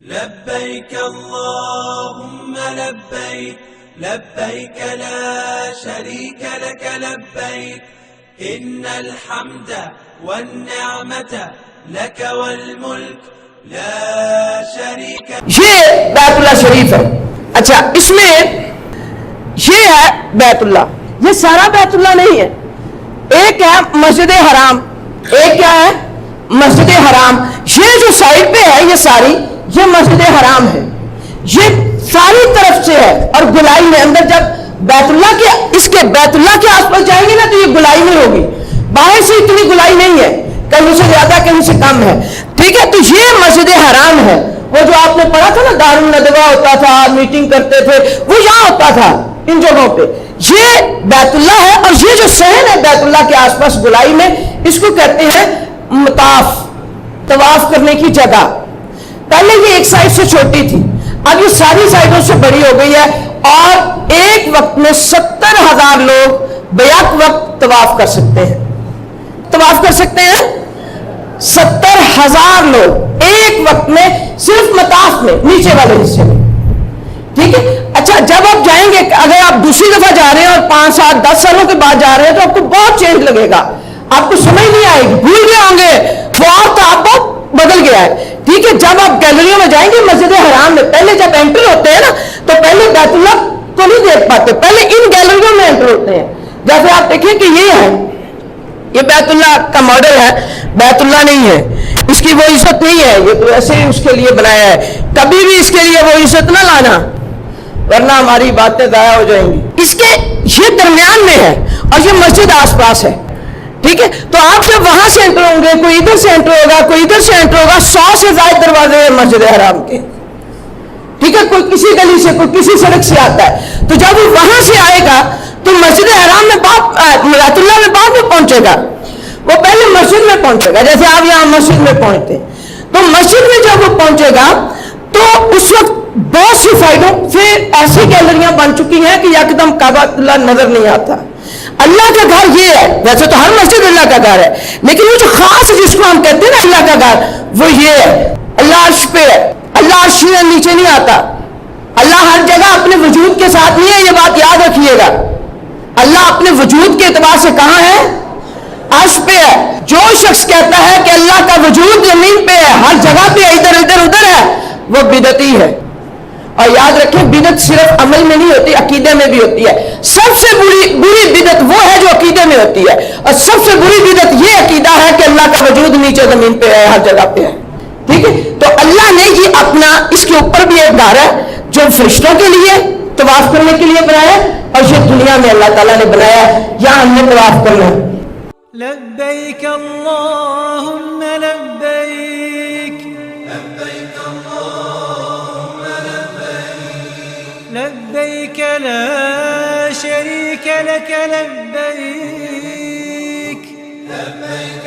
لبيك اللهم لبيك لبيك لا شريك لك لبيك إن الحمد والنعمة لك والملك لا شريك. یہ بیت اللہ شریف ہے. اچھا اس میں یہ ہے بیت اللہ. یہ سارا بیت اللہ نہیں ہے. ایک ہے مسجد حرام, ایک کیا ہے مسجد حرام. یہ جو سائڈ پہ ہے یہ ساری یہ مسجد حرام ہے. یہ ساری طرف سے ہے اور گلائی میں اندر جب بیت اللہ کے اس کے بیت اللہ کے آس پاس جائیں گے نا تو یہ گلائی میں ہوگی. باہر سے اتنی گلائی نہیں ہے, کہیں سے زیادہ کہیں سے کم ہے. ٹھیک ہے, تو یہ مسجد حرام ہے. وہ جو آپ نے پڑھا تھا نا دارالندوا ہوتا تھا, میٹنگ کرتے تھے, وہ یہاں ہوتا تھا ان جگہوں پہ. یہ بیت اللہ ہے اور یہ جو صحن ہے بیت اللہ کے آس پاس گلائی میں اس کو کہتے ہیں مطاف, طواف کرنے کی جگہ. پہلے یہ ایک سائڈ سے چھوٹی تھی, اب یہ ساری سائڈوں سے بڑی ہو گئی ہے اور ایک وقت میں 70,000 لوگ بیک وقت طواف کر سکتے ہیں. طواف کر سکتے ہیں 70,000 لوگ ایک وقت میں صرف مطاف میں نیچے والے حصے میں. ٹھیک ہے. اچھا جب آپ جائیں گے, اگر آپ دوسری دفعہ جا رہے ہیں اور 5 سال 10 سالوں کے بعد جا رہے ہیں تو آپ کو بہت چینج لگے گا, آپ کو سمجھ نہیں آئے گی, بھول گئے ہوں گے وہ آپ کا آپ بہت بدل گیا ہے. ٹھیک ہے, جب آپ گیلریوں میں جائیں گے مسجد حرام میں پہلے جب انٹر ہوتے ہیں نا تو پہلے بیت اللہ کو نہیں دیکھ پاتے, پہلے ان گیلریوں میں انٹر ہوتے ہیں. جیسے آپ دیکھیں کہ یہ ہے, یہ بیت اللہ کا ماڈل ہے, بیت اللہ نہیں ہے, اس کی وہ عزت نہیں ہے, یہ تو ایسے ہی اس کے لیے بنایا ہے. کبھی بھی اس کے لیے وہ عزت نہ لانا ورنہ ہماری باتیں ضائع ہو جائیں گی. اس کے یہ درمیان میں ہے اور یہ مسجد آس پاس ہے. ٹھیک ہے, تو آپ جب وہاں سے انٹر ہوں گے, کوئی ادھر سے انٹر ہوگا, کوئی ادھر سے انٹر ہوگا, 100 سے زائد دروازے ہیں مسجد حرام کے. ٹھیک ہے, کوئی کسی گلی سے کوئی کسی سڑک سے آتا ہے, تو جب وہ وہاں سے آئے گا تو مسجد حرام میں بیت اللہ میں بعد میں پہنچے گا, وہ پہلے مسجد میں پہنچے گا. جیسے آپ یہاں مسجد میں پہنچتے ہیں تو مسجد میں جب وہ پہنچے گا تو اس وقت بہت سی سائڈوں سے ایسی گیلریاں بن چکی ہیں کہ یکدم کعبہ اللہ نظر نہیں آتا. اللہ کا گھر یہ ہے, ویسے تو ہر مسجد اللہ کا گھر ہے, لیکن وہ جو خاص جس کو ہم کہتے ہیں نا اللہ کا گھر, وہ یہ ہے. اللہ عرش پہ ہے, اللہ عرش سے نیچے نہیں آتا. اللہ ہر جگہ اپنے وجود کے ساتھ نہیں ہے, یہ بات یاد رکھیے گا. اللہ اپنے وجود کے اعتبار سے کہاں ہے؟ عرش پہ ہے. جو شخص کہتا ہے کہ اللہ کا وجود زمین پہ ہے, ہر جگہ پہ ادھر ادھر ادھر ہے, وہ بدعتی ہے. اور یاد رکھیں بدعت صرف عمل میں نہیں ہوتی, عقیدے میں بھی ہوتی ہے. سب سے بری بدعت وہ ہے جو عقیدے میں ہوتی ہے, اور سب سے بری بدعت یہ عقیدہ ہے کہ اللہ کا وجود نیچے زمین پہ ہے, ہر جگہ پہ ہے. ٹھیک ہے, تو اللہ نے یہ اپنا اس کے اوپر بھی ایک گھر ہے جو فرشتوں کے لیے طواف کرنے کے لیے بنایا ہے, اور یہ دنیا میں اللہ تعالیٰ نے بنایا ہے, یہاں ہم نے طواف کرنا ہے. لبيك اللهم لبيك لبيك اللهم لبيك لبيك لا شريك لك لبيك لبيك